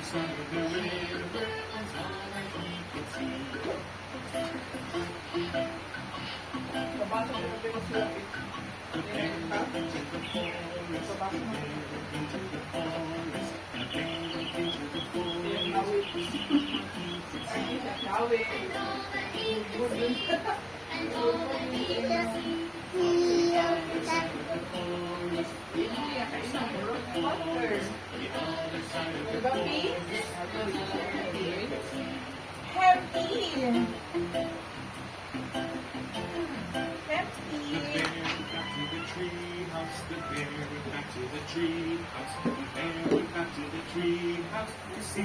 side of the river, that's all that he could see. Babasa ko na pero sila The bear went into the forest, the bear went into the forest, the bear went into the forest to see what he could see. Nawi. And all that he could see was the other side of the forest, the other side of the forest, the other side of the forest. Happy. The bear went back to the tree house, the bear went back to the tree house, the bear went back to the tree house to see